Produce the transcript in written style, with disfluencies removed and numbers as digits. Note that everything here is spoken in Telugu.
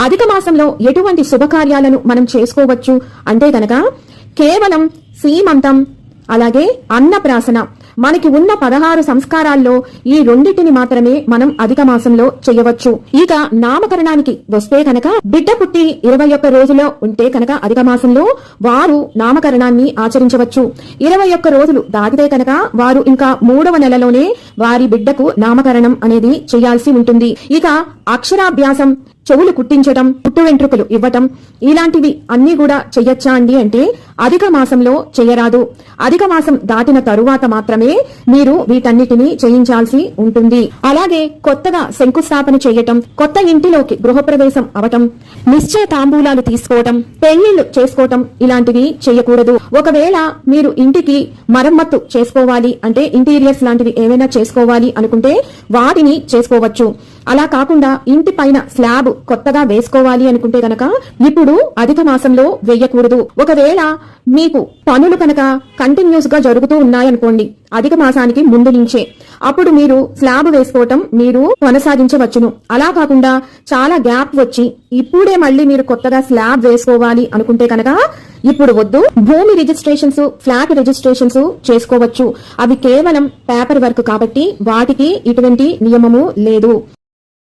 అధిక మాసంలో ఎటువంటి శుభకార్యాలను మనం చేసుకోవచ్చు అంటే గనక కేవలం సీమంతం అలాగే అన్నప్రాసన మనకి ఉన్న 16 సంస్కారాల్లో ఈ రెండింటిని మాత్రమే మనం అధిక మాసంలో చేయవచ్చు. ఇక నామకరణానికి వస్తే కనుక బిడ్డ పుట్టి 21 రోజులో ఉంటే కనుక అధిక మాసంలో వారు నామకరణాన్ని ఆచరించవచ్చు. 21 రోజులు దాటితే కనుక వారు ఇంకా 3వ నెలలోనే వారి బిడ్డకు నామకరణం అనేది చేయాల్సి ఉంటుంది. ఇక అక్షరాభ్యాసం, చెవులు కుట్టించటం, పుట్టు వెంట్రుకలు ఇవ్వటం ఇలాంటివి అన్ని కూడా చెయ్యొచ్చా అండి అంటే అధిక మాసంలో చేయరాదు. అధిక మాసం దాటిన తరువాత మాత్రమే మీరు వీటన్నిటిని చేయించాల్సి ఉంటుంది. అలాగే కొత్తగా శంకుస్థాపన చేయటం, కొత్త ఇంటిలోకి గృహప్రవేశం అవటం, నిశ్చయ తాంబూలాలు తీసుకోవటం, పెళ్లిళ్లు చేసుకోవటం ఇలాంటివి చేయకూడదు. ఒకవేళ మీరు ఇంటికి మరమ్మత్తు చేసుకోవాలి అంటే ఇంటీరియర్స్ లాంటివి ఏమైనా చేసుకోవాలి అనుకుంటే వాటిని చేసుకోవచ్చు. అలా కాకుండా ఇంటి పైన స్లాబ్ కొత్తగా వేసుకోవాలి అనుకుంటే కనుక ఇప్పుడు అధిక మాసంలో వేయకూడదు. ఒకవేళ మీకు పనులు కనుక కంటిన్యూస్ గా జరుగుతూ ఉన్నాయనుకోండి అధిక మాసానికి ముందు నుంచే, అప్పుడు మీరు స్లాబ్ వేసుకోవటం మీరు కొనసాగించవచ్చును. అలా కాకుండా చాలా గ్యాప్ వచ్చి ఇప్పుడే మళ్ళీ మీరు కొత్తగా స్లాబ్ వేసుకోవాలి అనుకుంటే కనుక ఇప్పుడు వద్దు. భూమి రిజిస్ట్రేషన్స్, ఫ్లాట్ రిజిస్ట్రేషన్స్ చేసుకోవచ్చు. అవి కేవలం పేపర్ వర్క్ కాబట్టి వాటికి ఇటువంటి నియమము లేదు.